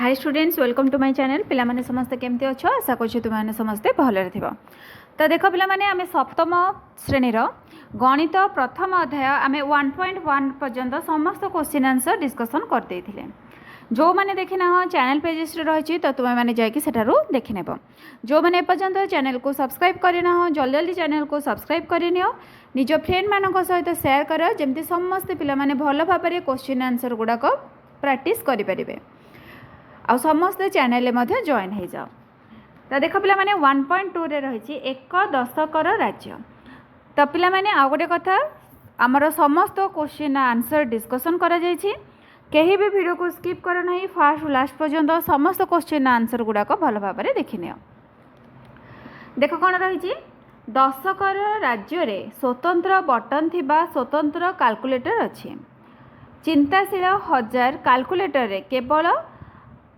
Hi students welcome to my channel पिला माने समस्ते केमती अच्छो आशा करछु तुम माने समस्ते भलरे थिबो। तो देखो पिला माने आमे सप्तम श्रेणी रो गणित प्रथम अध्याय आमे 1.1 पर्यंत समस्त क्वेश्चन आंसर डिस्कशन कर देथिले। जो माने देखिना हो चैनल पेजेस रे रहिछि तो तुम माने जाय कि सेठारु देखि नेबो। जो माने पर्यंत चैनल को सब्सक्राइब करिना हो जल्दी जल्दी चैनल को सब्सक्राइब करिनियो निज फ्रेंड मानक सहित शेयर करो जेमति समस्त पिला माने भलो भाबरे क्वेश्चन आंसर गुडा को प्रैक्टिस करि परिबे आ समस्त चैनल में जॉइन हो जाओ। तो देख पिला माने 1.2 रे रही एक दशकर राज्य। तो पिला माने आ गोटे कथा आमर समस्त क्वेश्चन आंसर डिस्कशन करा जायछि। कहीं भी वीडियो को स्किप कर नहीं फास्ट लास्ट पर्यंत समस्त क्वेश्चन आंसर गुड़ाक भल भाव देखि नियो। देख कौन रही दशकर राज्य रे स्वतंत्र बटन थिबा स्वतंत्र कैलकुलेटर अच्छी। चिंताशील हजार कैलकुलेटर रे केवल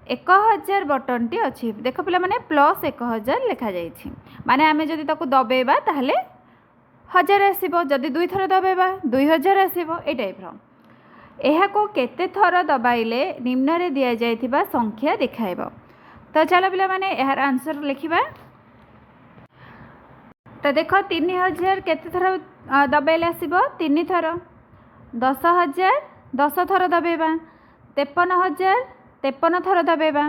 1000 बटन टी अच्छी। देख पिला माने प्लस 1000 लिखा जाइछि माने आमे जदि ताकू दबेबा ताहले 1000 आसीबो जदि दुई थर दबेबा 2000 आसीबो ए टाइप रो। एहा को केते थर दबाइले निम्न रे दिया जायथिबा संख्या देखाइबो। तो चलो पिला माने एहार आंसर लिखिबा। तो देखो 3000 केते थर दबाइले आसीबो 3 थर 10000 10 थर दबेबा 53000 53 थर दबेबा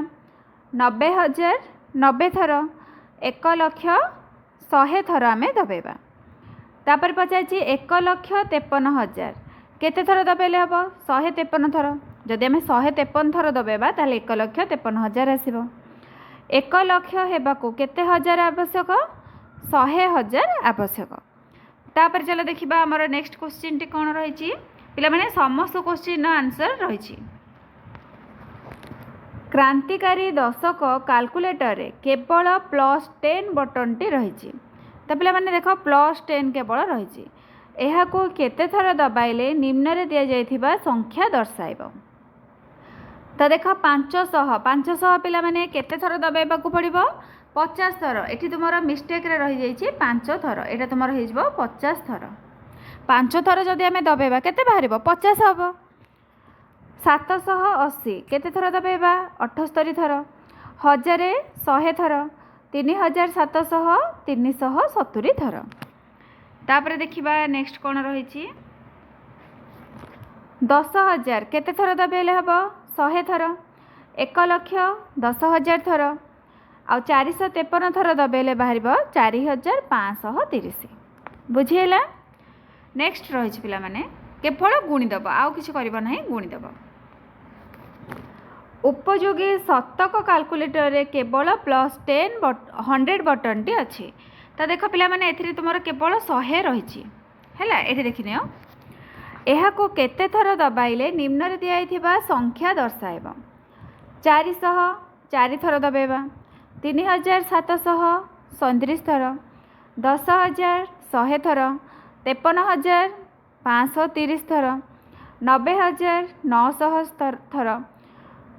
90000 90 थर 1,00,100 थर आमे दबेबा। तापर पचारछि 1,53,000 केते थर दबेले हबो 153 थर जदि आमे 153 थर दबेबा ताले 1,53,000 आसीबो। 1,00,000 हेबाकू केते हजार आवश्यक 100,000 आवश्यक। तापर चलो देखिबा हमर नेक्स्ट क्वेश्चन टी कोन रहिछि पिला माने समस्त क्वेश्चन आंसर रहिछि। क्रांतिकारी दशक कैलकुलेटर रे केवल +10 बटन टी रही। तो पिला माने देखो +10 केवल रही। यह को केते थर दबाइले निम्न रे दिया जायथिबा संख्या दर्शाइबो। तो देखो 500 पिला माने केते थर दबाइबा को पड़िबो 50 थर। एठी तुमरो मिस्टेक रे रही जाइछि 5 थर एटा तुमरो हेजबो 50 थर। 5 थर जदि आमे दबाइबा केते बाहरिबो 50 हबो। 780 केते थर दबाइबा 78 थर। 1000 100 थर 3700 370 थर। तापर देखिबा नेक्स्ट कोन रहिछि 10000 केते थर दबाइले हबो 100 थर 1,10,000 थर आ 453 थर दबाइले बाहरिबो 4530। बुझिएला। नेक्स्ट रहिछि पिला माने केवल गुणी दब आउ किछि करबो नाही गुणी दब। उपयोगी शतक कैलकुलेटर रे केवल +10 100 बटन टी अच्छी। तो देख पिला माने एथिरे तुमर केवल 100 रही हैला एठी देखिनियो। एहा को केते थर दबाइले निम्न रे दियाइथिबा संख्या दर्शाइबो। 400 4 थर दबाइबा 3737 थर 10000 100 थर 53530 थर 90000 900 थर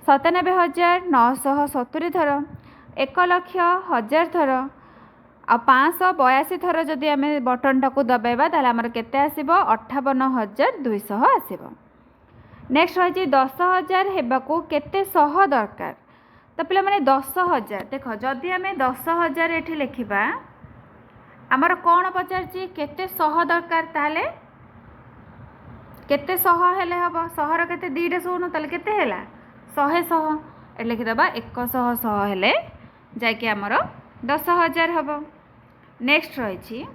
97,970 थर 1,00,000 थर आ 582 थर जदि आमे बटन टाकू दबाइबा ताले हमर केते आसीबो 58,200 आसीबो। नेक्स्ट रही 10,000 हेबाकू केते सह दरकार। तो पिला माने 10,000 देखो जदि आमे 10,000 एठी लिखिबा हमर कोन पचारछि केते सह दरकार ताले केते सह हेले हबो सहर केते दीटा सोनो ताले केते हैला 100 ए लिखिदबा 100 हेले जाके आमर 10,000 हबो। नेक्स्ट रही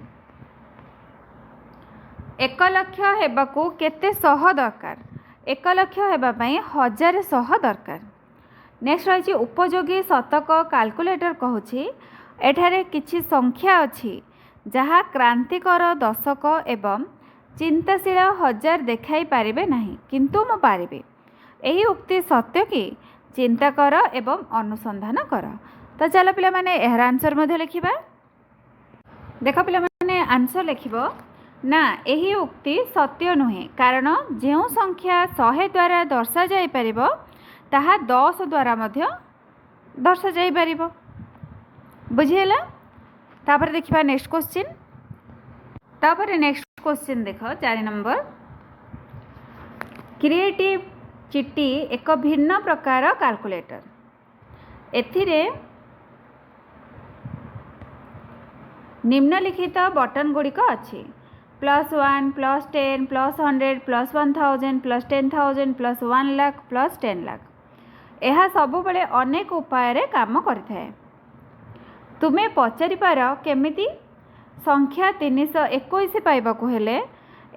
1,00,000 हेबाकू केते सह दरकार 1,00,000 हेबा पई 1000 सह दरकार। नेक्स्ट रही उपयोगी शतक कैलकुलेटर कहूछि एठारे किछि संख्या अछि जहा क्रांतिकर दशक एवं चिंताशील हजार देखाई पारिबे नाही किंतु मो पारिबे। यही उक्ति सत्य कि चिंता कर एवं अनुसंधान कर। तो चलो पिला माने एहर आंसर मध्य लिखिबा। देख पिला माने आंसर लिखिबो ना यही उक्ति सत्य नुहे कारण जो संख्या 100 द्वारा दर्शा जाई परिबो ताहा 10 द्वारा मध्य दर्शा जाई परिबो। बुझिएला। तापर देखिबा नेक्स्ट क्वेश्चन। तापर नेक्स्ट क्वेश्चन देखो 4 नंबर क्रिएटिव चिट्टी एक भिन्न प्रकार कैलकुलेटर एथिरे निम्नलिखित बटन गुड़िक अच्छी +1 +10 +100 +1000 +10,000 +1 लाख +10 लाख यह सब बेले अनेक उपाय रे काम करिथाए। तुमे पचारि पार केमिति संख्या 321 पाइबाकू हेले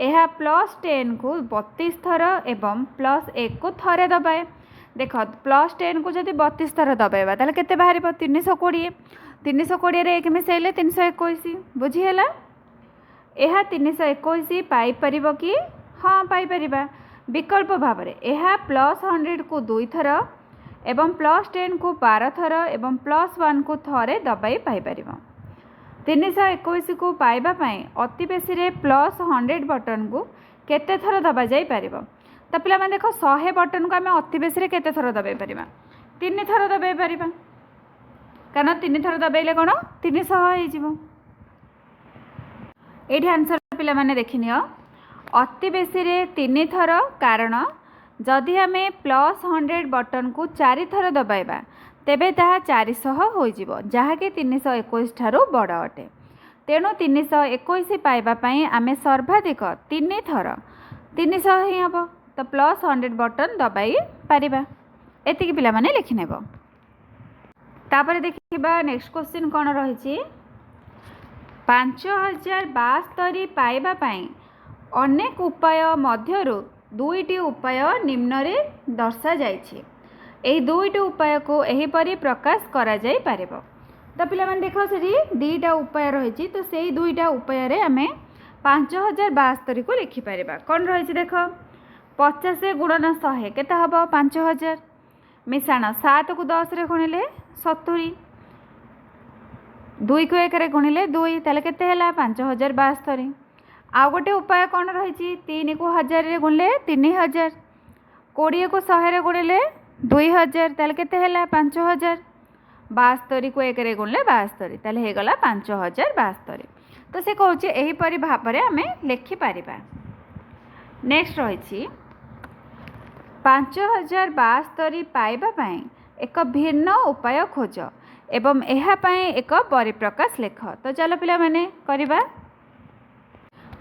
यह +10 को 32 थर एवं +1 को थरे दबाए। देख +10 को जब 32 थर दबाइबा ताले केते बाहर 320 320 रे 1 मिसेले 321 बुझीगला। यह 321 पाई परिबो कि हाँ पाई परिबा विकल्प भाव में यह +100 को 2 थर एवं +10 को 12 थर एवं +1 को थरे दबाई पाई परिबो। 321 को पाइबा पाई अति बेसी रे +100 बटन को केते थर दबा जाई परिबो। तो पिला माने देखो 100 बटन को आम अति बेसी रे केते थर दबाई परिबा 3 थर दबाई परिबा कारण 3 थर दबाइले कौन 300 हो जिवो। एठी आंसर पिला माने देखिनियो अति बेसी रे 3 थर कारण जदि आम +100 बटन को 4 थर दबाइबा तेबे ताहा 400 हो जिवो जहाँकि 321 ठारू बड़ अटे। तेणु 321 पाइबा पई आमे सर्वाधिक 3 थर 300 ही हम तो +100 बटन दबाई पारिबा। एतिकी पिला माने लिखि नेबो। तापर देखिबा नेक्स्ट क्वेश्चन कोन रहिछि 5072 पाइबा पई अनेक उपाय मध्यरु दुईटी उपाय निम्न रे दर्शा जाइछि। एही दुईटी उपाय को एहीपरि प्रकाश करा जाई पारिबो। तो पिला माने देखो सेठी दुईटा उपाय रहिछि तो सेही दुईटा उपाय रे आमे 5072 को लिखि पारिबा। कोन रहिछि देखो 50 गुणन 100 केते हबो 5000 मिसाण 7 को 10 रे गुणिले 70 2 को 1 रे गुणिले 2 ताले केते हैला 5072। आ गोटे उपाय कौन रही 3 को 1000 रे गुणिले 3000 20 को 100 रे गुणिले 2000 ताले केते हैला 5000 72 को 1 रे गुणिले 72 ताले हे गला 5072। तो से कहूँ यही परि भाव में आम लिखिपर। नेक्स्ट रही 5072 पाइबा पई एक भिन्न उपाय खोज एवं यह पई एक परिप्रकाश लेख। तो चलो पिला माने करिबा।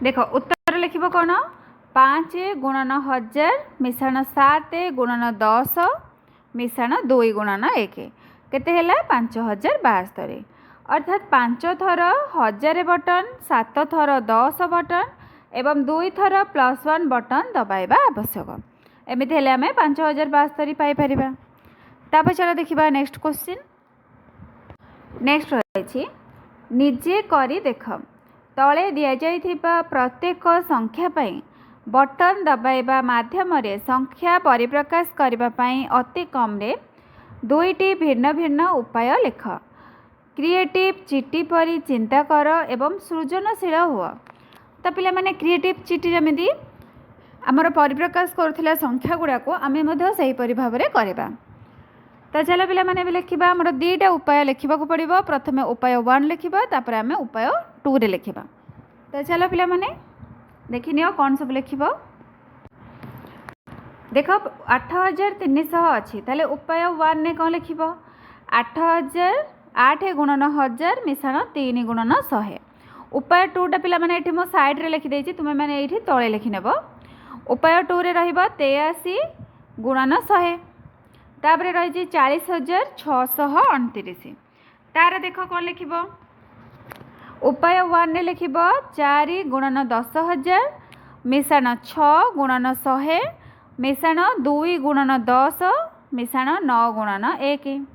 देखो उत्तर लिखिबो कोन 5 गुणन 1000 मिसाण 7 गुणन 10 मिसाण 2 गुणन 1 केते हैला 5072। अर्थात 5 थर 1000 बटन 7 थर 10 बटन एवं 2 थर +1 बटन दबाइबा आवश्यक। एमिति हेले आमे 5072 पाई परिबा। तापर चलो देखिबा नेक्स्ट क्वेश्चन। नेक्स्ट रही निजे करी देख तले दिया जाइथिबा प्रत्येक संख्या पई बटन दबाइबा माध्यम रे संख्या परिप्रकाश करबा पई अति कम रे दुईटी भिन्न भिन्न उपाय लिख। क्रिएटिव चिट्ठी परी चिंता कर एवं सृजनशील हुआ। तो पिला माने क्रिएटिव चिट्ठी जमिति आमर परिप्रकाश करुथिला संख्या गुड़ा को आमे मध्य सही परि भाव रे करबा। तो चलो पिला माने लिखिबा हमर दुईटा उपाय लिखिबा को पड़िबो। प्रथमे उपाय 1 लिखिबा तापर आमे उपाय 2 रे लिखिबा। तो चलो पिला माने देखिनियो कौन सब लिखिबो। देखो 8300 अच्छी ताले उपाय 1 ने कौन लिखिबो 8000 8 गुणन 1000 मिसाण 3 गुणन 100। उपाय 2 टा पिला माने एठी मो साइड रे लिखि देछि तुमे माने एठी तळे लिखि नेबो। उपाय 2 रे रहिबो 83 गुणन 100 तापर रही 40629 तार देख कौन लिखिबो उपाय 1 ने लिखिबो 4 गुणन 10000 मिसाण 6 गुणन 100 मिसाण 2 गुणन 10 मिसाण 9 गुणन 1।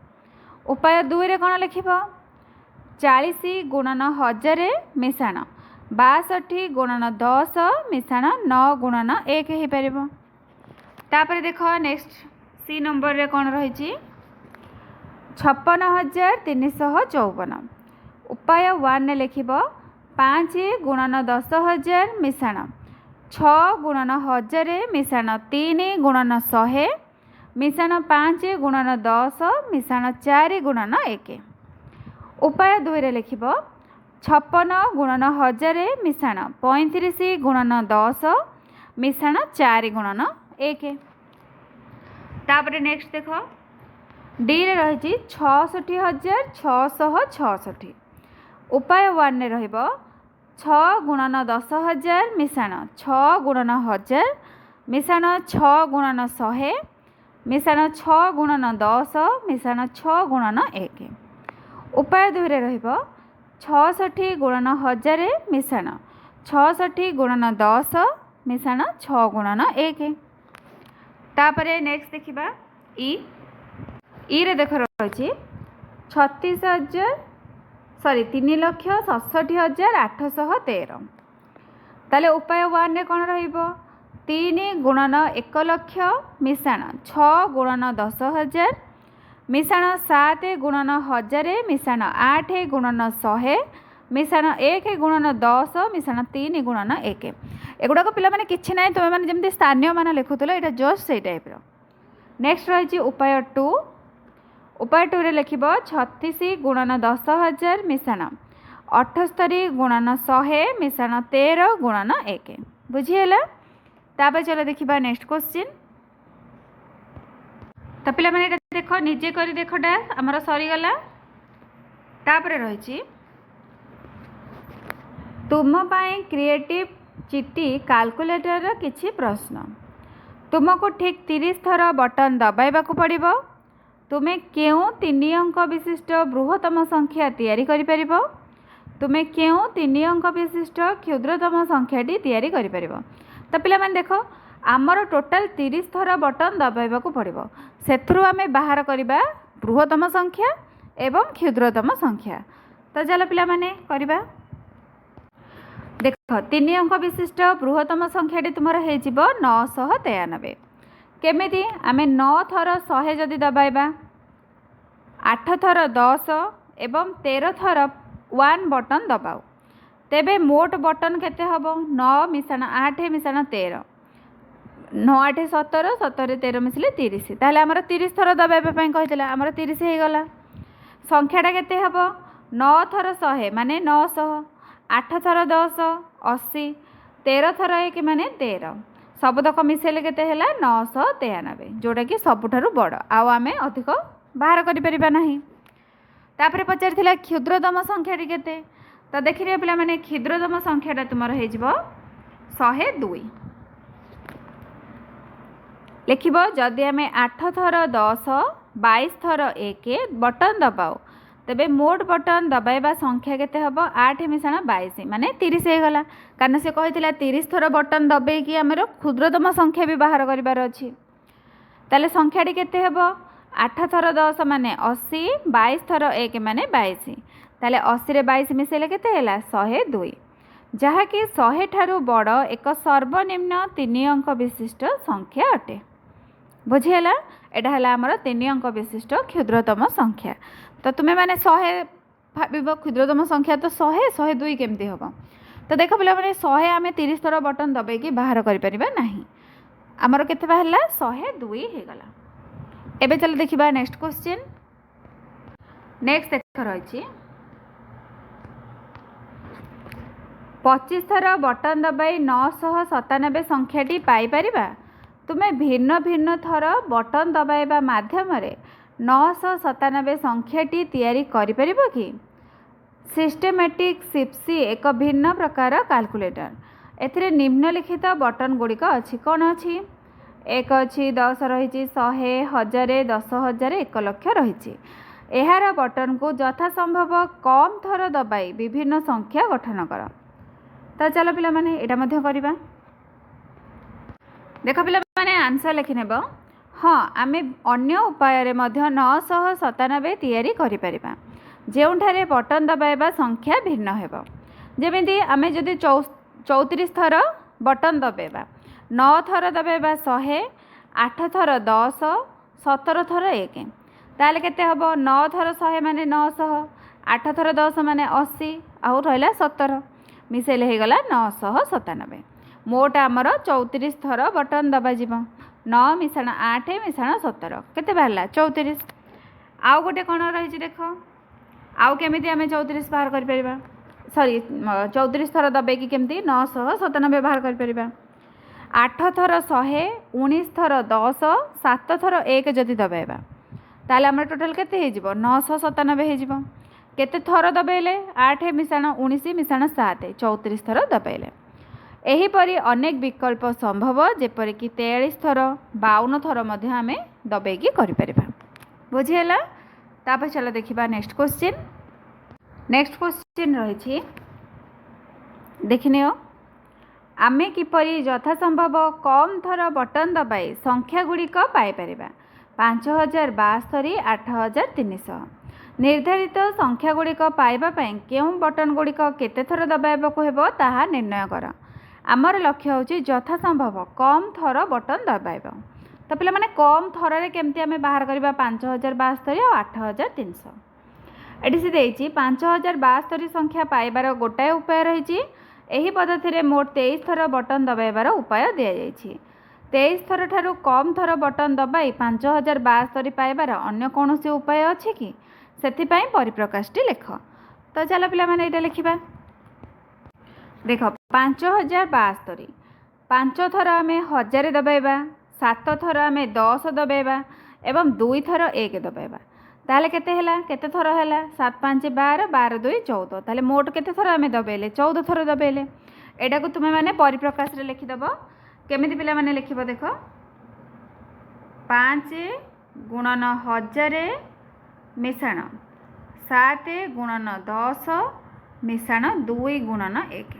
उपाय 2 रे कौन लिखिबो 40 गुणन 1000 मिसाण 62 गुणन 10 मिसाण 9 गुणन 1 हो पारिबो। तापर देख नेक्स्ट सी नंबर रे कौन रही 56354। उपाय 1 ने लिखिबो 5 गुणन 10000 मिसाण 6 गुणन 1000 मिसाण 3 गुणन 100 मिसाण 5 गुणन 10 मिसाण 4 गुणन 1। उपाय 2 रे लिखिबो 56 गुणन 1000 मिसाण 35 गुणन 10 मिसाण 4 गुणन 1। तापर नेक्स्ट देख डी रे रही 66,666। उपाय 1 रे रहिबो 6 गुणन 10,000 मिशाण 6 गुणन 1000 मिशाण 6 गुणन 100 मिशाण 6 गुणन 10 मिशाण 6 गुणन 1। उपाय 2 रे रहिबो 66 गुणन 1000 मिशाण 66 गुणन 10 मिशाण 6 गुणन 1। तापरे नेक्स्ट देखिबा ई रे देख रही 3,67,813। ताले उपाय 1 रे कौन रहिबो 3 गुणन 1 लक्ष मिशाण 6 गुणन 10,000 मिशाण 7 गुणन 1000 मिशाण 8 गुणन 100 मिशाण 1 गुणन 10 मिशाण 3 गुणन 1। एगुड़ाक पिला माने किछि नाही तुमे माने जेमति स्थानीय मान लिखुतलो एटा जस्ट सेई टाइप रो। नेक्स्ट रही उपाय 2। उपाय 2 रे लिखिबो 36 गुणन 10,000 मिशाण 78 गुणन 100 मिशाण 13 गुणन 1। बुझीला। तापर चलो देखिबा नेक्स्ट क्वेश्चन। तो पिला माने देखो निजे करी देखोटा हमर सरी गला। तापर रही तुम पाए क्रिएटिव चिट्ठी कैलकुलेटर किछि प्रश्न। तुमको ठीक 30 थर बटन दबाइबाकू पड़िबो। तुमे केउ 3 अंक विशिष्ट बृहत्तम संख्या तैयारी करि परिबो। तुमे केउ 3 अंक विशिष्ट क्षुद्रतम संख्याटी तैयारी करि परिबो। तो पिला माने देखो आमर टोटाल 30 थर बटन दबाइबाकू पड़िबो। सेथुरु आमे बाहर करिबा बृहत्तम संख्या एवं क्षुद्रतम संख्या। तो चलो पिला माने करिबा। देख 3 अंक विशिष्ट बृहत्तम संख्याटी तुमर हो 993। केमिति आमे 9 थर 100 जदि दबाइबा 8 थर 10 एवं 13 थर 1 बटन दबाऊ तेबे मोट बटन केते हबो 9 मिशाण 8 मिशाण 13 9 8 17 17 13 मिसले 30। ताहले हमर 30 थर दबाइबा पई कहितला हमर 30 हे गला। संख्याटा केते हबो 9 थर 100 माने 900 8 थर 10 80 13 थर 1 माने 13 सबतक मिसेले केते हैला 993 जोटा कि सबुठारु बड़ आमे अधिक बाहर करि परिबा नाही। तापरे पचारिथिला क्षुद्रतम संख्याटी केते। तो देखिरे पिला माने क्षुद्रतम संख्याटा तुमर हे जिवो 102। लिखिबो जदि आमे 8 थर 10 22 थर 1 बटन दबाओ तेबे मोट बटन दबाइबा संख्या केते हबो 8 मिशाण 22 माने 30 हे गला। कारण से कहिथिला 30 थर बटन दबे कि हमर क्षुद्रतम संख्या भी बाहर करिबार अछि। ताले संख्याटी केते हबो 8 थर 10 माने 80 22 थर 1 माने 22 ताले 80 रे 22 मिसेले केते हैला 102 जहा कि 100 ठारू बड़ एक सर्वनिम्न 3 अंक विशिष्ट संख्या अटे। बुझीला। एटा हला हमर 3 अंक विशिष्ट क्षुद्रतम संख्या। तो तुम्हें माने 100 भाव क्षुद्रतम संख्या तो 100 102 केमती हम। तो देख पिला माने 100 आमे 30 थर बटन दबाई बाहर करि परिबा नाही। आमर केते बाहरला 102 हे गला। एबे चलो देखिबा नेक्स्ट क्वेश्चन। नेक्स्ट देख रही 25 थर बटन दबाई 997 संख्याटी पाई परिबा। तुमे भिन्न भिन्न थर बटन दबाइबा माध्यम 997 संख्याटी तैयारी करि परिबो कि। सिस्टेमेटिक सिप्सी एक भिन्न प्रकार कैलकुलेटर। एथिरे निम्नलिखित बटन गुड़िक अच्छी कौन अच्छी एक अच्छी 10 रही 100 1000 10,000 1 लक्ष रही। एहार बटन को यथासंभव कम थर दबाई विभिन्न संख्या गठन कर। तो चलो पिला माने एटा मध्य करिबा। देख पिला माने आंसर लिखि नेब। हाँ आमे अन्य उपाय रे मध्य 997 तैयारी करि परिबा जेउठारे बटन दबाइबा संख्या भिन्न हेबो। जेमिति आमे जदि 34 थर बटन दबाइबा 9 थर दबाइबा 100 8 थर 10 17 थर 1 ताले केते हबो 9 थर 100 माने 900 8 थर 10 माने 80 आउ रहला 17 मिसेले हे गला 997। मोट आमर 34 थर बटन दबा जीवो 9 मिशाण 8 मिशाण 17 केते बाहरला 34। आउ गोटे कौन रही देख आउ केमिति आमे 34 बाहर कर परिबा सॉरी 34 थर दबाई केमती 997 बाहर कर परिबा। 8 थर 100 19 थर 10 7 थर 1 जदि दबाइबा ताले आमर टोटाल केते हो 997 हो केते थर दबाइले 8 मिशाण 19 मिशाण 7 34 थर दबाइले। एहीपरि अनेक विकल्प संभव जेपरिक 43 थर 52 थर मध्य आम दबाइकी कर बुझीगला। तापर चलो देखिबा नेक्स्ट क्वेश्चन। नेक्स्ट क्वेश्चन रही देखिनियो आमे किपरि यथासंभव कम थर बटन दबाई संख्या गुड़िक पाइपर 5072 8300 निर्धारित संख्या गुड़िक पाइबापी केउं बटन गुड़िक केते थर दबाइबाकू हेबो ताहा निर्णय कर। आमर लक्ष्य होची यथासंभव कम थर बटन दबाइबा। तो पिला माने कम थर रे केमती आमे बाहर करबा 5072 और 8300। एटी से देइची 5072 संख्या पाइबार गोटाए उपाय रही। एही पद्धति रे मोट 23 थर बटन दबाइबार उपाय दिया जाइछि। 23 थर ठारू कम थर बटन दबाई 5072 पाइबार अन्य कौनसी उपाय अछि कि सेथिपाई परिप्रकाशटी लेख। तो चलो पिला माने एटा लिखिबा। देख 5072 5 थर आम 1000 दबाइबा 7 थर आम 10 दबाइबा एवं 2 थर 1 दबाइबा ताले केते हैला केते थर हैला 7 5 12 12 2 14 ताले मोट केते थर आम दबाइले 14 थर दबाइले। एटा को तुमे माने परिप्रकाश रे लिखि दबो केमिति पिला माने लिखिबो देख 5 गुणन 1000 मिशाण 7 गुणन 10 मिशाण 2 गुणन 1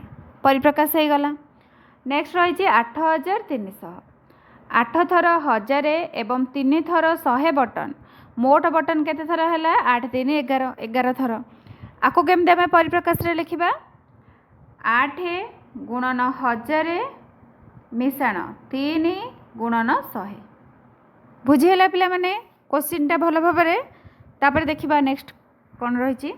परिप्रकाश हो गला। नेक्स्ट रही 8300 8 थर 1000 एवं 3 थर 100 बटन मोट बटन केते थर है 8 3 11 11 थर। आपको केमती आम परिप्रकाश रे लिखिबा 8 गुणन 1000 मिशाण 3 गुणन 100 बुझीगला पिला माने क्वेश्चनटा भल भाव में। तापर देखिबा नेक्स्ट कौन रही।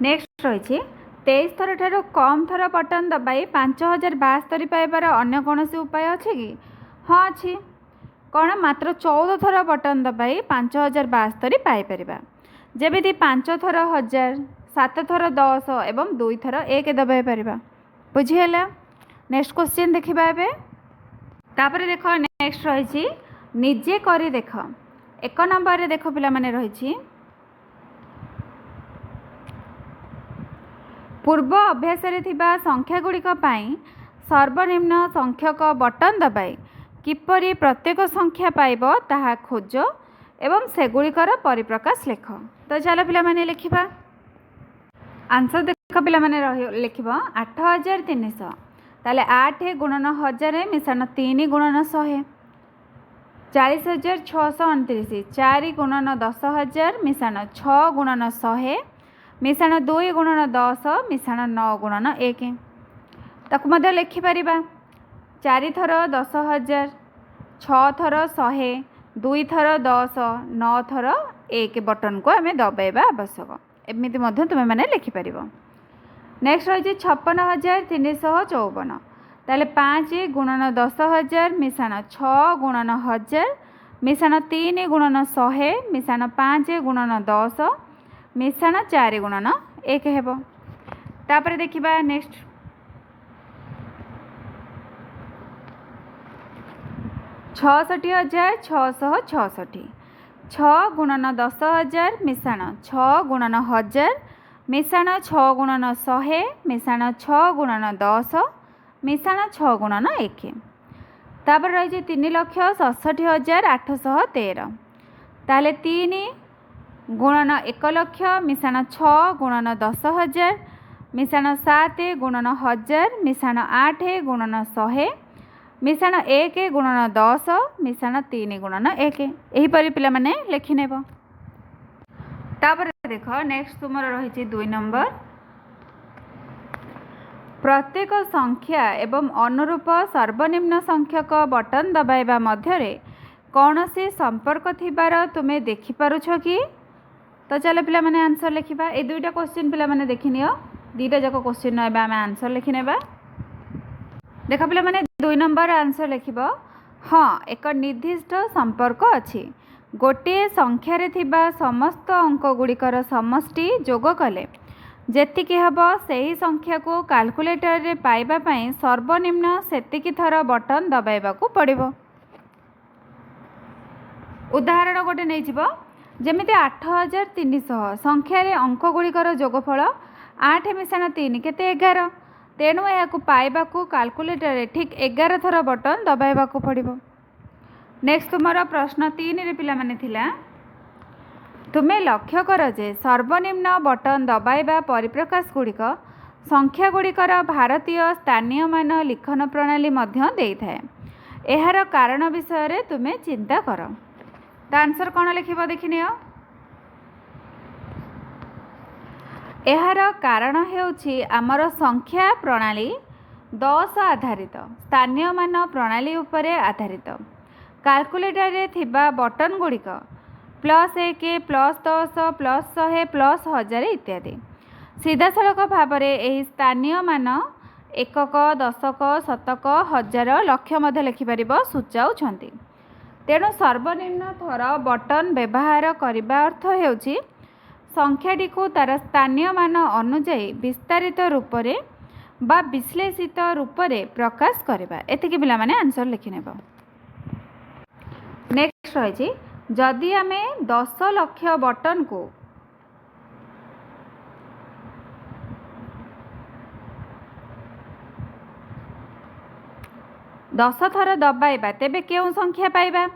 नेक्स्ट रही 23 थर ठारू कम थर बटन दबाई 5072 पाइबार अन्य कौनसी उपाय अच्छे कि हाँ अच्छी कौन मात्र 14 थर बटन दबाई 5072 पाइपर जमी 5 थर 1000 7 थर 10 एवं 2 थर 1 दबाई पार बुझीगला। नेक्स्ट क्वेश्चन देखिबा एबे। तापर देख नेक्स्ट रही निजे करी देख 1 नंबर रे देख पिला माने रही पूर्व अभ्यास रे थिबा संख्या गुड़िक सर्वनिम्न संख्यक बटन दबाई किपरि प्रत्येक संख्या पाइब ताहा खोज एवं सेगुड़िकर परिप्रकाश लेख। तो चलो पिला माने लिखिबा आंसर देख पिला माने लिखिब 8300 ताले 8 गुणन 1000 मिशाण 3 गुणन 100 40629 4 गुणन 10000 मिशाण 6 गुणन 100 मिशाण 2 गुणन 10 मिशाण 9 गुणन 1 ताकू मध्य लिखिपर 4 थर 10000 6 थर 100 2 थर 10 9 थर 1 बटन को आम दबाइबा आवश्यक एमती तुम्हें मैंने लिखिपर। नेक्स्ट रही 56354 ताले 5 गुणन 10000 मिशाण 6 गुणन 1000 मिशाण 3 गुणन 100 मिशाण 5 गुणन 10 मिशाण 4 गुणन 1 हेबो। तापर देखिबा नेक्स्ट 66666 6 गुणन 10000 मिशाण 6 गुणन 1000 मिशाण 6 गुणन 100 मिशाण 6 गुणन 10 मिशाण 6 गुणन 1 तापर रही 3,67,813 ताले 3 गुणन 1 लक्ष मिशाण 6 गुणन 10,000 मिशाण 7 गुणन 1000 मिशाण 8 गुणन 100 मिशाण 1 गुणन 10 मिशाण 3 गुणन 1 एहीपरि पिला माने लिखि नेब। तापर देख नेक्स्ट तुमर रही 2 नंबर प्रत्येक संख्या एवं अनुरूप सर्वनिम्न संख्यक बटन दबाइबा मध्य कौन सी संपर्क थिबार तुमे देखिपारुछ कि। तो चलो पिला माने आंसर लिखिबा ए दुईटा क्वेश्चन पिला माने देखिनियो दुईटा जाक क्वेश्चन एबा आम आंसर लिखिनेबा। देख पिला माने 2 नंबर आंसर लिखिब हाँ एक निर्दिष्ट संपर्क अछि गोटे संख्यार थिबा समस्त अंक गुड़िकर समष्टि जोग कले जेतिकी हेब सही संख्या को कैलकुलेटर रे पाइबा पई सर्वनिम्न सेतिकी थर बटन दबाइबा को पड़िबो। उदाहरण गोटे नहीं जमी 8300 संख्यार अंक गुड़िकर जोगफल 8 मिशाण 3 केते 11। तेणु यह पाइबा काल्कुलेटर ठीक 11 थर बटन दबाइबा पड़ो। नेक्स्ट तुम प्रश्न 3 रे पिला माने थिला तुम्हें लक्ष्य कर जे सर्वनिम्न बटन दबाइबा परिप्रकाश गुड़िक संख्या गुड़िकर भारतीय स्थानीय मान लिखन प्रणाली मध्य देइथाए। एहार कारण विषय रे तुम्हें चिंता कर। तो आंसर कौन लिखिब देखिनि। एहार कारण हेउछि आमर संख्या प्रणाली 10 आधारित स्थानीय मान प्रणाली उपरे आधारित। कैलकुलेटर रे थिबा बटन गुड़िक +1 +10 +100 +1000 इत्यादि सीधा सड़क भाव में स्थानीय मान एकक दशक शतक हजार लक्ष मध्य लिखिपर सूचाऊँच। तेणु सर्वनिम्न थर बटन व्यवहार करने अर्थ हेउछि संख्याटी को तार स्थानीय मान अनुजाई विस्तारित रूप से बा विश्लेषित रूप से प्रकाश करवा। एतिकी पिला माने आंसर लिखिनेब। नेक्स्ट रही जदि आमे 10 लक्ष बटन को 10 थर दबाइबा तेबे केउं संख्या पाइबा।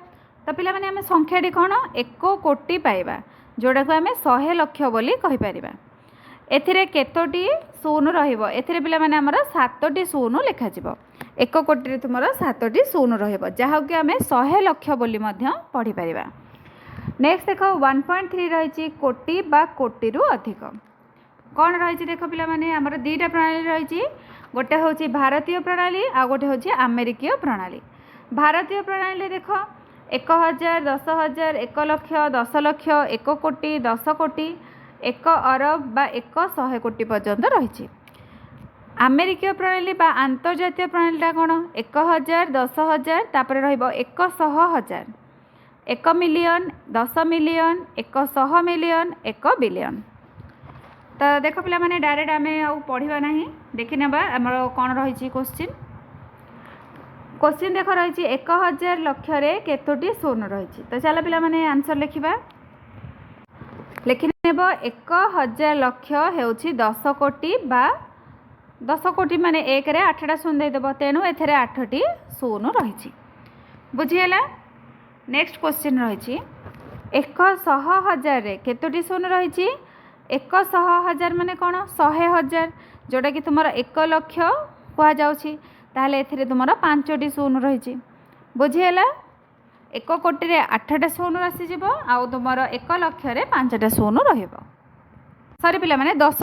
तो पिला माने आमे संख्याटी कौन 1 कोटी पाइबा जोड़ा को आमे 100 लक्ष बोली कहि परिबा। एथिरे केतोटी शून्य रहिबो एथिरे पिला माने हमर 7टी शून्य लिखा जिवो। 1 कोटी रे तुमर 7टी शून्य रहिबो जहा कि आमे 100 लक्ष बोली मध्य पढ़ी परिबा। नेक्स्ट देखो 1.3 रही कोटी बा कोटी रु अधिक कौन रही देख पिला माने हमर दुईटा प्रणाली रही गोटे हूँ भारतीय प्रणाली आ गोटे हूँ अमेरिकीय प्रणाली। भारतीय प्रणाली देख 1000 10,000 1 लक्ष 10 लक्ष 1 कोटी 10 कोटी 1 अरब बा 100 कोटी पर्यंत रही। अमेरिकीय प्रणाली बा अंतर्जातीय प्रणालीटा कौन 1000 10,000 तापर रही 100,000 1 मिलियन 10 मिलियन 100 मिलियन 1 बिलियन। तो देख पिला माने डायरेक्ट आमे आ पढ़िबा नहीं देखि नेबा हमर कोन रही क्वेश्चन। क्वेश्चन देख रही 1000 लक्ष रे केतोटी शून्य रही। तो चलो पिला माने आंसर लिखिबा। लिखि नेब 1000 लक्ष हेउछि 10 कोटी बा 10 कोटी माने 1 रे 8टा शून्य दे देबो तेनु एथरे 8टी शून्य रही। बुझियला। नेक्स्ट क्वेश्चन रही 100,000 रे केतोटी शून्य रही 100,000 माने कौन 100,000 जोटा कि तुम 1 लक्ष कह जाऊँगी ताहले एथिरे तुमर 5टी शून्य रही। बुझीगला। 1 कोटी रे 8टा शून्य आसीज आउ तुमर 1 लक्ष रे 5टा शून्य रहिब। सॉरी पिला माने 10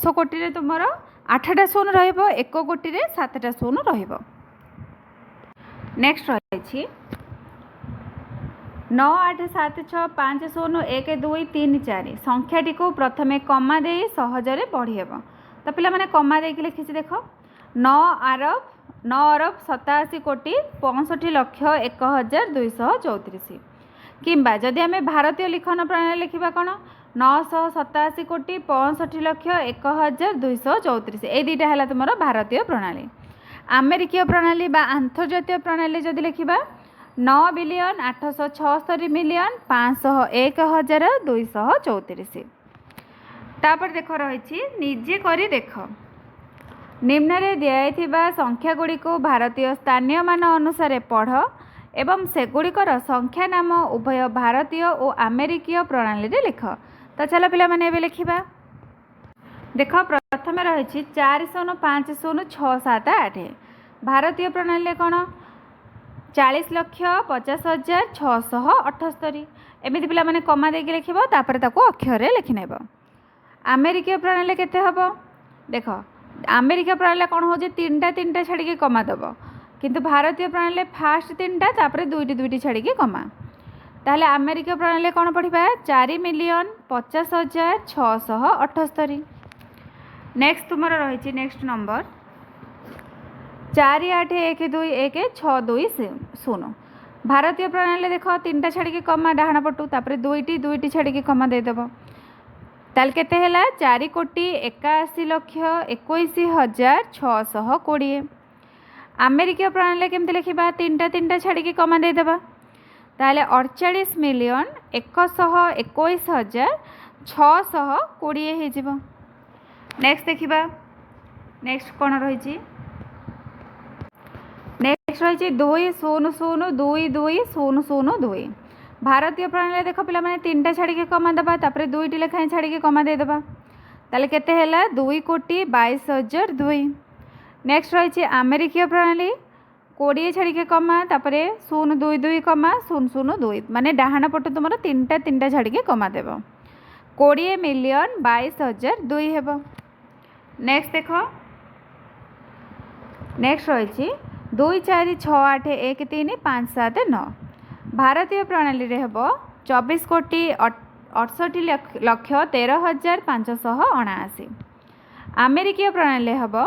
कोटी रे तुमर 8टा शून्य रहिब 1 कोटी रे 7टा शून्य रहिब। नेक्स्ट रही 9 8 7 6 5 0 1 2 3 4 संख्याटी को प्रथमे कमा दे सहजरे पढ़ी हेब। तो पिला माने कमा देकी लिखी देख 9 अरब 87 कोटी 65 लक्ष 1234 किंबा जदि आमे भारतीय लिखन प्रणाली लिखा कौन 987 कोटी 65 लक्ष 1234 ए दुईटा है तुम भारतीय प्रणाली। अमेरिकीय प्रणाली बा अंतर्जातीय प्रणाली जदि लिखा 9 बिलियन 876 मिलियन 501,234। तापर देख रही निजे करी देख निम्न रे दिया संख्या गुड़ी को भारतीय स्थानीय मान अनुसार पढ़ एवं सेगुड़िकर संख्या नाम उभय भारतीय और अमेरिकीय प्रणाली रे लिख। तो चलो पिला माने एबे लिखिबा। देख प्रथम रही 4 0 5 0 6 7 8 भारतीय प्रणाली कौन 40 लक्ष 50,678 एमती पिला माने कमा देकी लिखिब तापर ताको अक्षर रे लिखि नेब। अमेरिकीय प्रणाली केते हबो देख अमेरिकीय प्रणाली कौन हो 3टा छाड़ी कमा दब किंतु भारतीय प्रणाली फास्ट 3टा तापर 2टी छाड़ी कमा। ताहले अमेरिकीय प्रणाली कौन पढ़िबा 4 मिलियन 50,678। नेक्स्ट तुमर रही नेक्स्ट नंबर 4 8 1 2 1 6 2 0 भारतीय प्रणाली देख 3टा छाड़ी कमा डाहाण पटू तापर 2टी छाड़ी कमा देदेव ताल केते हैला 4 कोटी 81 लक्ष 21,620। अमेरिकीय प्रणाली केमती लिखा 3टा छाड़ी कमा देदेवा ताहले 48,121,620 हो। नेक्स्ट देखिबा नेक्स्ट कौन रही नेक्स्ट रही 2,0,0,2,2,0,0,2 भारतीय प्रणाली देख पिला माने 3टा छाड़ी कमा देबा तापर 2टी लेखाएं छाड़ी कमा दे देबा ताले केते हैला 2,22,002। नेक्स्ट रही अमेरिकीय प्रणाली 20 छाड़ी कमा तापर 0,22 कमा 0,02 माने डाहाण पट तुम 3टा छाड़ी कमा देब 20,22,002 हेबो। नेक्स्ट देख नेक्स्ट रही 2,4,6,8,1,3,5,7,9 भारतीय प्रणाली रे हेबो 24,68,13,579। अमेरिकीय प्रणाली हेबो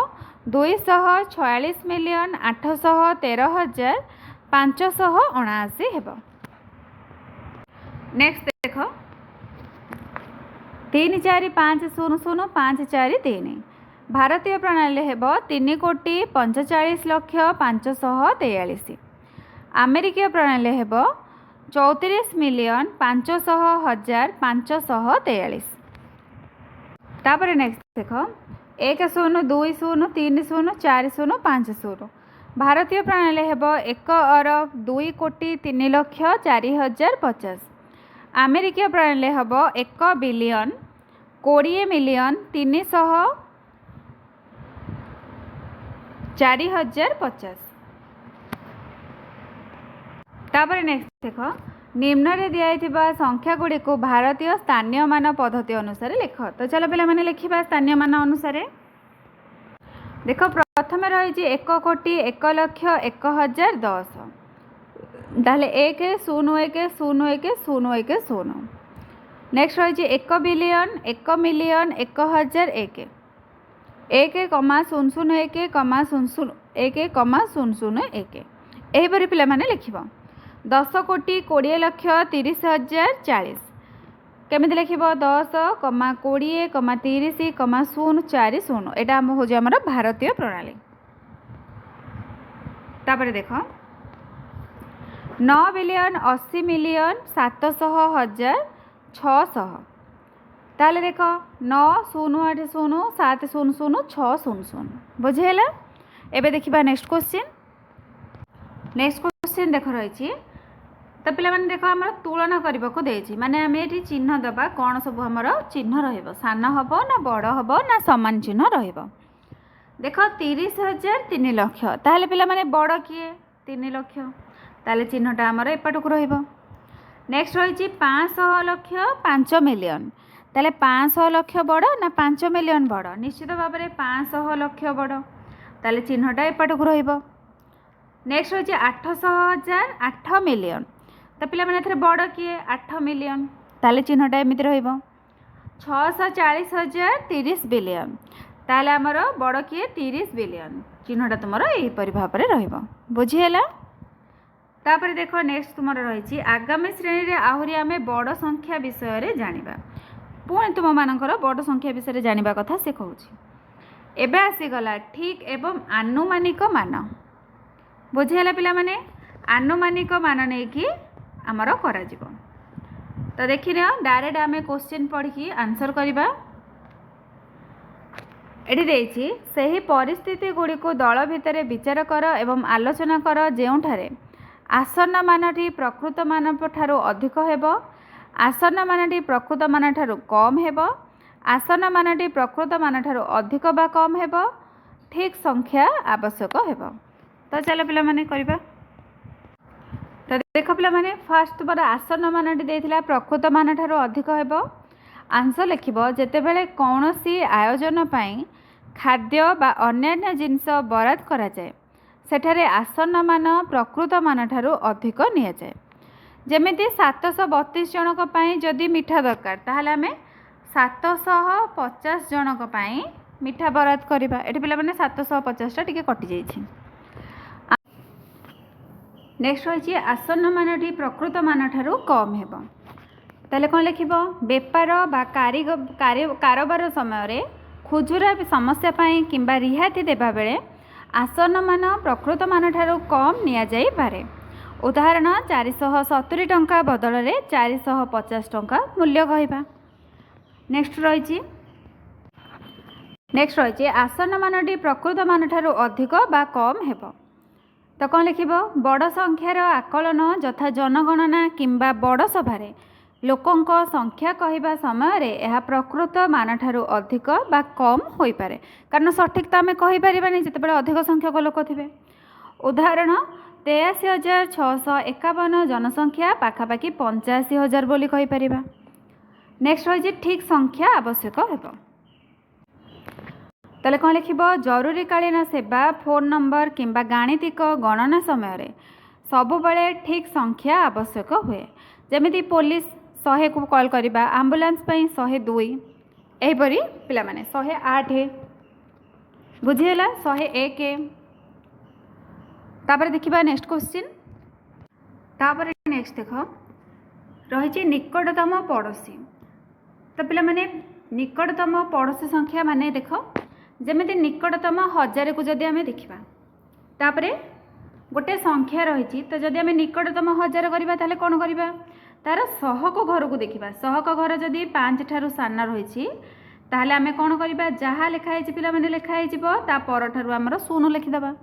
246,813,579 हेबो। नेक्स्ट देख 3,4,5,0,0,5,4,3 भारतीय प्रणाली हेबो 3,45,05,543। अमेरिकीय प्रणाली हेबो 34,500,543। तापर नेक्स्ट देख 1,0,2,0,3,0,4,0,5,0 भारतीय प्रणाली हेबो 1,02,03,04,050। अमेरिकीय प्रणाली हेबो 1,20,20,3,04,050। तापर नेक्स्ट देख निम्न रे दिया संख्या गुड़ी को भारतीय स्थानीय मान पद्धति अनुसार लिख। तो चलो पे लिखा स्थानीय मान अनुसार देख प्रथम रही 1,01,01,010 ताहले 1,0,1,0,1,0,1,0। नेक्स्ट रही 1,000,000,000 1,000,000,000 1,001 1,001,001 एहीपरि पिला माने लिखिब 10,20,20,30,040 केमिति लिखिब 10,20,30,040 एटा हम हो भारतीय प्रणाली। तापर देख 9,80,700,600 ताले देख 9,0,8,0,7,0,0,600 बुझेला। एबे देखिबा नेक्स्ट क्वेश्चन देख रही तो पे देख आम तुलना करने को देछि माने आम ये चिन्ह दबा कौन सब आम चिन्ह रहिबो सान हम ना बड़ हम ना समान चिन्ह रहिबो। देख 30,000 3 लाख ताहले पिला माने बड़ किए 3 लाख ताहले चिन्हटा आमर एपटक रहिबो। नेक्स्ट रही 500 लाख 5 मिलियन ताहले 500 लाख बड़ ना 5 मिलियन बड़ निश्चित भाव में 500 लाख बड़ ताहले चिन्हटा एपटक रहिबो। नेक्स्ट रही 800,000 8 मिलियन तो पिला माने बड़ किए 8 मिलियन ताले चिन्हटा एमती रहिबो। 640,000 30 बिलियन ताले आमर बड़ किए 30 बिलियन चिन्हटा तुमर यहीपरि भाव में रहिबो बुझीला। तापर देख नेक्स्ट तुम रही आगामी श्रेणी रे आहुरी आमे बड़ संख्या विषय रे जानिबा पुणी तुम मानकर बड़ संख्या विषय रे जानिबा कथा से कहूची। एबे आसीगला ठीक एवं आनुमानिक मान बुझेला पिला माने आनुमानिक मान नहीं कि आमर करा जिवो। तो देखि डायरेक्ट आमे क्वेश्चन पढ़ी आंसर करबा। एठी देछि सही परिस्थिति गुड़ी को दल भितर विचार कर एवं आलोचना कर जेउठारे आसन्न मानटी प्रकृत मान ठारू अधिक हेबो आसन्न मानटी प्रकृत मान ठारू कम हेबो आसन्न मानटी प्रकृत मान ठारू अधिक बा कम हेबो ठीक संख्या आवश्यक हेबो। तो चलो पिला माने करबा। तो देख पिला माने फास्ट तुमर आसन्न मानटी देथिला प्रकृत मान ठारू अधिक हेबो आंसर लिखिबो जेतेबेले कौनसी आयोजन पई खाद्य बा अन्यान्य जिनस बराद करा जाए सेठारे आसन्न मान प्रकृत मान ठारू अधिक निया जाए। जेमिति 732 जनक पई जदि मिठा दरकार ताहले आमे 750 जनक पई मिठा बराद करबा। एठी पिला माने 750 टा टिके कटि जाइछि। नेक्स्ट रही आसन्न मानटी प्रकृत मान ठारू कम हेबो ताले कोन लिखिबो बेपार बा कारोबार समय रे खुजुरा समस्या पई किंबा रिहाती देबा बेले आसन्न मान प्रकृत मान ठारू कम निया जाई पारे उदाहरण 470 टंका बदल में 450 टंका मूल्य कहवा। नेक्स्ट रही आसन मानटी प्रकृत मान ठारू अधिक बा कम हेब। तो कौन लिख बड़ संख्यार आकलन यथा जनगणना किंबा बड़ सभार लोकों संख्या कहवा समय यह प्रकृत मान ठारू अधिक बा कम हो पारे, कारण सठिक तो आम कहीपरि जिते अधिक संख्यक लोक थे। उदाहरण 83,651 जनसंख्या पाखापाखि 85,000 बोली कहीपर। नेक्स्ट रही ठीक संख्या आवश्यक हेब। ताले कौन लिख जरूरीकालीन सेवा फोन नंबर किंबा गाणितिक गणना समय सबुबले ठीक संख्या आवश्यक हुए, जमी पुलिस 100 को कॉल करवा, आंबुलांस 102, यहीपरी पिला माने 108 बुझीगला 101। तापर देखिबा नेक्स्ट क्वेश्चन। तापर नेक्स्ट देख रही निकटतम पड़ोसी। तो पिला माने निकटतम पड़ोसी संख्या माने देख जमी निकटतम 1000 को जदि आम देखा तापर गोटे संख्या रही, तो जदि आम निकटतम 1000 करवा ताले कौन करवा तार 100 को घर को देखा। 100 को घर जदि 5 ठारू सान रही ताहले आम कौन करवा जहाँ लिखाई पिला माने लिखाई ता पर ठारू आमर 0 लिखिदबा।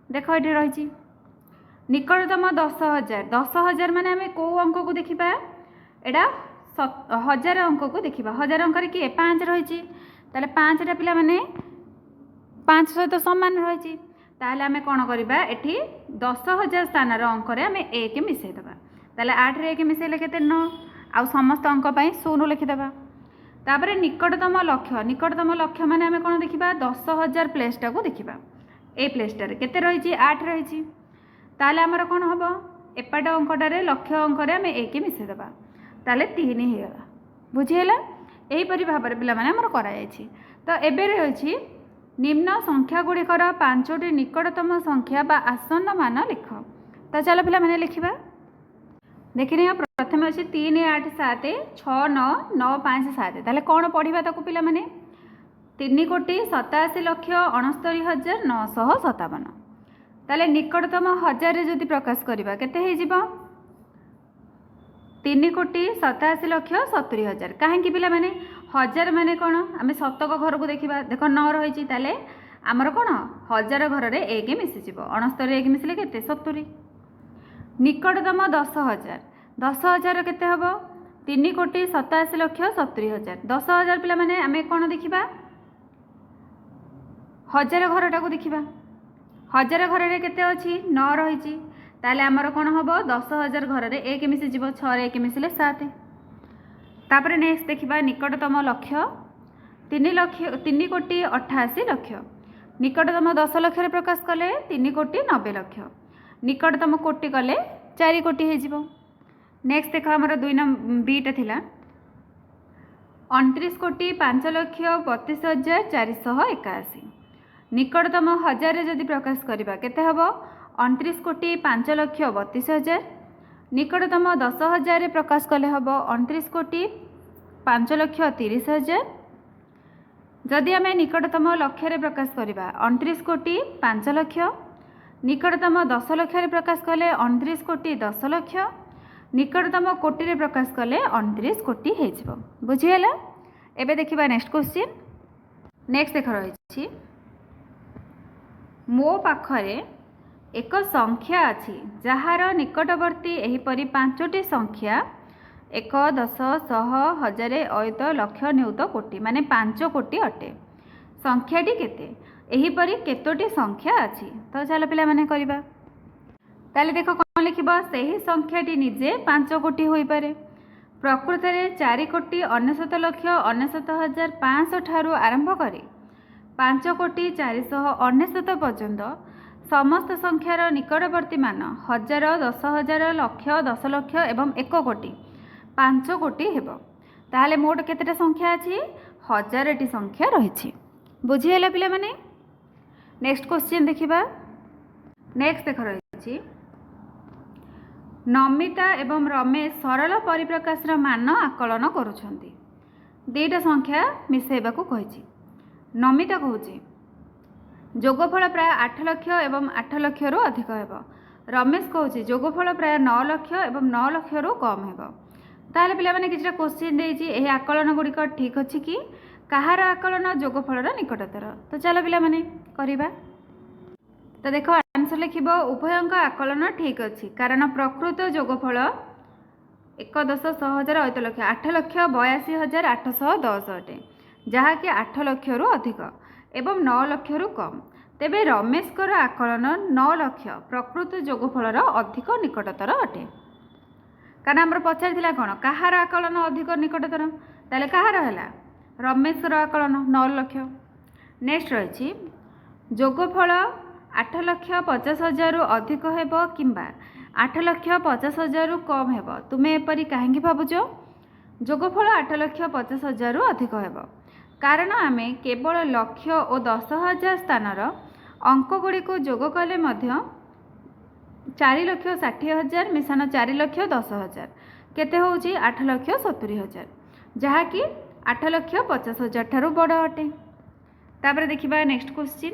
देख ये रही निकटतम 10,000। 10,000 माने आम कौ अंक को देखा एटा 1000 अंक को देखा। 1000 अंक किए 5 रही, 5टा पिला माने 5 सहित सामान रही, ताहले आम कौन करवा एठी 10,000 स्थान अंक आम 1 मिसईदबा। ताहले 8 रे 1 मिसेले केते 9 आउ समस्त अंक 0 लिखिदबा। तापर निकटतम लक्ष्य। निकटतम लक्ष्य माने आम कौन देखा 10,000 प्लेसटा को देखा। ए प्लेसटार केते रही 8 रही, ताहले आमर कौन हम एपट अंकटार लक्ष्य अंक आम 1 मिसईदबा, ताहले 3 होगा। बुझीगला यहीपरि भाव में पिला माने आमर करा जायछि। तो एबे रही निम्न संख्या गुड़िकर 5टी निकटतम संख्या बा आसन्न मान लिख। तो चलो पिला माने लिखिबा। देखिए प्रथम अच्छे 3, 8, 7, 6, 9, 9, 5, 7। ताहले कौन पढ़िबा ताकू पिला माने 3,87,69,957। ताहले निकटतम 1000 जदि प्रकाश करबा केते हे जिवो 3,87,70,000। कहीं पिला माने 1000 माने कौन आम शतक घर को देखा। देख 9 रही ताले आमर कौन 1000 घर में 1 मिसीज 69 1 मिसले के 70। निकटतम 10,000। 10,000 केते हम 3,87,70,000। 10,000 पिला माने आम कौन देखा 1000 घरटा को देखा। 1000 घर में केते अच्छी 9 रही, ताले आमर कौन हम 10,000 घर में 1 मिसीज 6 रे 1 मिसले 7। तापर नेक्स्ट देखिबा निकटतम लक्ष्य 3,88,00,000। निकटतम 10 लाख प्रकाश कले 3,90,00,000। निकटतम कोटी कले 4 कोटी हो। नेक्स्ट देख आमर 2 नंबर बीटा थिला 29,05,32,481। निकटतम 1000 जदि प्रकाश करबा केते हबो 29,05,32,000। निकटतम 10,000 प्रकाश कले हम 29,05,30,000। जदि आम निकटतम लक्ष्य प्रकाश करवा 29,05,00,000। निकटतम 10 लाख प्रकाश कले 29,10,00,000। निकटतम कोटी प्रकाश कले 29 कोटी हो। बुझीगला। एबे देखिबा नेक्स्ट क्वेश्चन। नेक्स्ट देख रही मो पाखरे एक संख्या अच्छी जार निकटवर्ती एहीपरि 5टी संख्या 1, 10, 100, 1000, अयुत, लक्ष, नियुत, कोटी माने 5 कोटी अटे। संख्याटी केते एहीपरि केतोटी संख्या अच्छी। तो चलो पिला माने करबा। ताले देखो कौन लिखिबा सही संख्याटी निजे 5 कोटी होई पारे। प्रकृत में 4,99,99,500 ठारू आरंभ करी 5,4,99,000 पर्यंत समस्त संख्यार निकटवर्ती मान 1000, 10,000, लक्ष, 10 लाख एवं 1 कोटी 5 कोटी हेब। ताहले मोट केतेटा संख्या अच्छी 1000टी संख्या रही। बुझीगला पिला माने। नेक्स्ट क्वेश्चन देखिबा। नेक्स्ट देख रही नमिता एवं रमेश सरल परिप्रकाशर मान आकलन करुछंती। 2टा संख्या मिसेबाकू कहिछि। नमिता कहूँ जोगफल प्राय 8 लाख एवं 8 लाख अधिक हेब। रमेश कहूँ जोगफल प्राय 9 लाख एवं 9 लाख रु कम हो। ताहले पिला माने किछटा क्वेश्चन देछि एही आकलन गुड़िक ठीक अछि कि कहार आकलन जोगफल निकटतर। तो चलो पिला माने करिबा। तो देखो आंसर लिखिबो उभयंक आकलन ठीक अछि कारण प्रकृत जोगफल 1,10,18,82,810 अटे जहाँकि 8 लाख रु अधिक एवं 9 लाख रु कम। तेबे रमेश आकलन 9 लाख प्रकृत जोगफल अधिक निकटतर अटे कारण आम पचार कौन कहार आकलन अधिक निकटतर ताले कहार है रमेश आकलन 9 लाख। नेक्स्ट रही जोगफल 8,50,000 रु अधिक हेबो किंबा 8,50,000 रु कम हेबो तुमे एपरी कहीं भावुच जोगफल 8,50,000 रु अधिक हेबो कारण आमे केवल लक्ष और 10,000 स्थानर अंक गुड़ी को जोग कले 4,60,000 मिशान 4,10,000 केते होउची 8,70,000 जहाँकि 8,50,000 ठारू बड़ अटे। तापर देखिबा नेक्स्ट क्वेश्चन।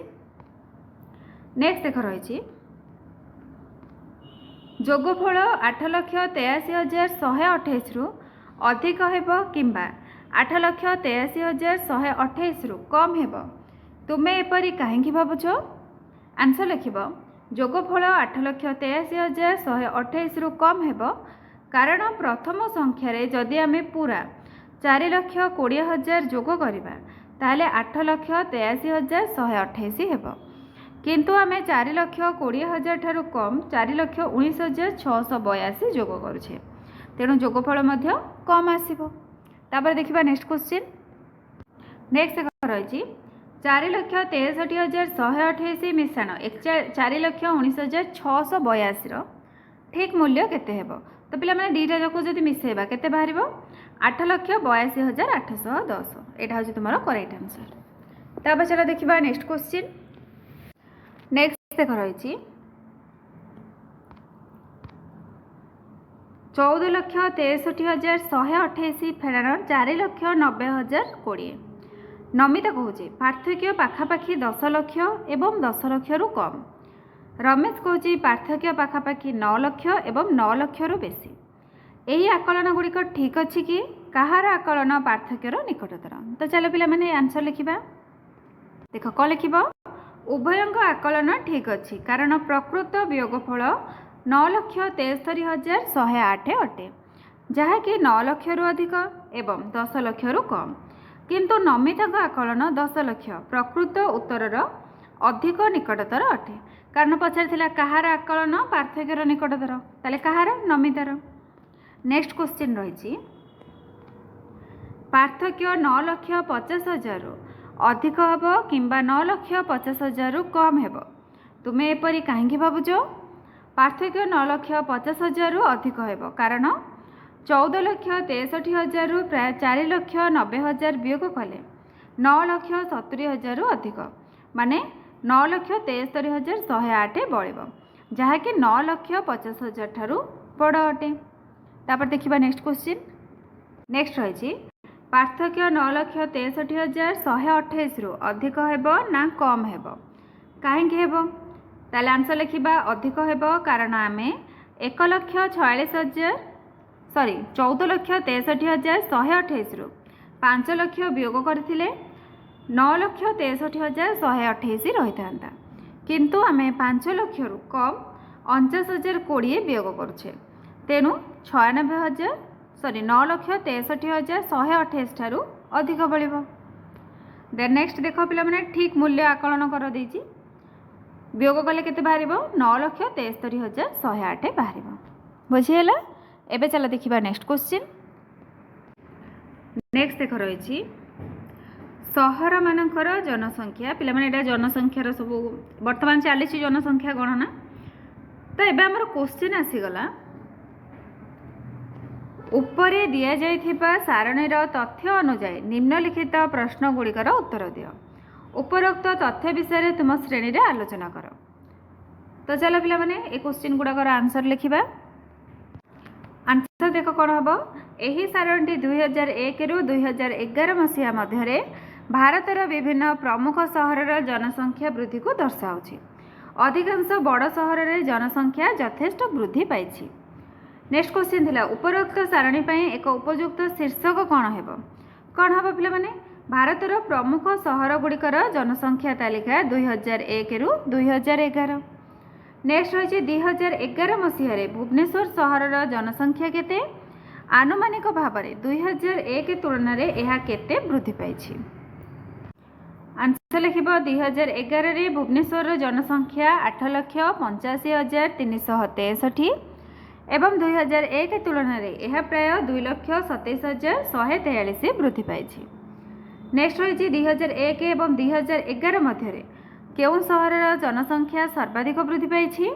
नेक्स्ट देख रही जोगफल 8,83,128 रु अधिक हेबो किंबा 8,83,128 रु कम हेबो तुमे एपरी कहीं भावुच आंसर लिखिब जोगफल 8,83,128 रु कम हेबो कारण प्रथम संख्यार जदि आम पूरा 4,20,000 जोग करिबा ताहले 8,83,128 हेबो किंतु आम 4,20,000 ठारू कम 4,19,682 जोग करुछे तेणु जोगफल मध्य कम आसीबो। तापर देखिबा नेक्स्ट क्वेश्चन। नेक्स्ट रही 4,63,128 मिशाण 4,19,682 ठीक मूल्य केते हेबो तो पिला माने दीटा जाक जदि मिसेबा केते बाहरिबो 8,82,810 एटा होची तुमरो करेक्ट आंसर। तापर चला देखिबा नेक्स्ट क्वेश्चन। नेक्स्ट देख रही 14,63,128 फेरान 4,90,020 नमिता कहूँ पार्थक्य पाखापाखि 10 लाख एवं 10 लाख रु कम। रमेश कहूँ पार्थक्य पाखापाखि 9 लाख एवं 9 लाख रु बेसी। यही आकलन गुड़िक ठीक अच्छी कि कहार आकलन पार्थक्यर निकटतर। तो चलो पिला माने आंसर लिखिबा। देख कौन लिख उभयंक आकलन ठीक अच्छी कारण प्रकृत वियोगफल 9,73,108 अटे जहाँकि 9 लाख रु अधिक एवं 10 लाख रु कम किंतु नमिता आकलन 10 लाख प्रकृत उत्तर अधिक निकटतर अटे कारण पचार कहार आकलन पार्थक्यर निकटतर ताले कहार नमितार। नेक्स्ट क्वेश्चन रही पार्थक्य 9,50,000 रु अधिक हेबो किंबा 9,50,000 रु कम हेबो तुमे एपरी कहीं भावुच पार्थक्य 9,50,000 रु अधिक हेबो कारण 14,63,000 रु प्राय 4,90,000 वियोग कले 9,70,000 रु अधिक माने 9,63,108 बळिबो जहाँकि 9,50,000 ठारू बड़ अटे। तापर देखिबा नेक्स्ट क्वेश्चन। नेक्स्ट रही पार्थक्य 9,63,128 रु अधिक हेबो ना कम हेबो कहीं हेबो ताले आंसर लिखिबा अधिक हेबो कारण आमे 14,63,128 रु 5 लाख वियोग करथिले 9,63,128 रही था किंतु आमे 5 लाख रु कम 49,020 वियोग करुछे तेणु 9,63,128 ठारू अधिक बढ़िबो। देन नेक्स्ट देख पिला माने ठीक मूल्य आकलन कर देछि वियोग कले केते बाहरिबो 9,63,108 बाहरिबो बुझिहेला। एबे चला देखिबा नेक्स्ट क्वेश्चन। नेक्स्ट देख रही सहर मानकर जनसंख्या पिला माने एटा जनसंख्यार सब वर्तमान चली जनसंख्या गणना तो एबे हमर क्वेश्चन आसीगला उपरे दिया जाइथिबा सारणीर तथ्य अनुसार निम्नलिखित प्रश्न गुड़िकर उत्तर दियो उपरोक्त तथ्य विषय तुम श्रेणी रे आलोचना कर। तो चलो पिला माने ए क्वेश्चन गुड़ाकर आंसर लिखिबा। आंसर देख कौन हम यही सारणी 2001 रु 2011 मसीहा मध्य भारतर विभिन्न प्रमुख सहरर जनसंख्या वृद्धि को दर्शाऊँच। अधिकांश बड़ सहर में जनसंख्या यथेष्ट वृद्धि पाई। नेक्स्ट क्वेश्चन थिला उपरोक्त सारणी एक उपयुक्त शीर्षक कौन हम पे भारतर प्रमुख सहर गुड़िकर जनसंख्या तालिका 2001 रु 2011। नेक्स्ट रही 2011 मसीह भुवनेश्वर सहर जनसंख्या केते आनुमानिक भाव में 2001 तुलन में यह केते वृद्धि पाई। आंसर लिख 2011 भुवनेश्वर जनसंख्या 8,85,363 एवं 2001 तुलन में यह प्राय 2,27,143 वृद्धि पाई। नेक्स्ट रही 2001 एवं 2011 मध्य केउं सहर जनसंख्या सर्वाधिक वृद्धि पाई?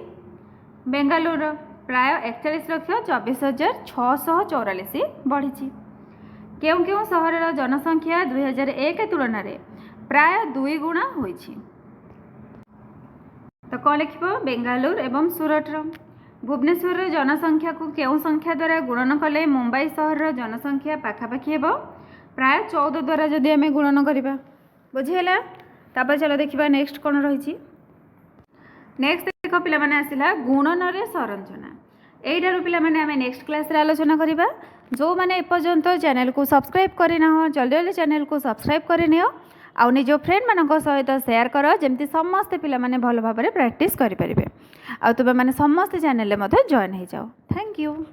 बेंगालुरु प्राय 41,24,644 बढ़ी। केउं केउं सहर जनसंख्या 2001 तुलन में प्राय 2 गुणा होई। तो कौन लिख बेंगालुरु एवं सूरत। भुवनेश्वर जनसंख्या को केउं संख्या द्वारा गुणन कले मुंबई सहर जनसंख्या पाखापाखि हे प्राय 14 द्वारा जदि आम गुणन करवा बुझीगला। तापर चलो देखा नेक्स्ट कौन रही। नेक्स्ट देख पे आसला गुणन संरचना। यहीठार पे आम नेक्स्ट क्लास आलोचना करवा। जो मैंने एपर्यंत चैनल को सब्सक्राइब करना जल्दी जल्दी चैनल को सब्सक्राइब करनी आउ निज फ्रेंड मान सहित शेयर कर जमी समस्ते पिला माने भल भाव में प्रैक्टिस करें। आ तुम मैंने समस्ते चैनल में जॉइन हो जाओ। Thank you.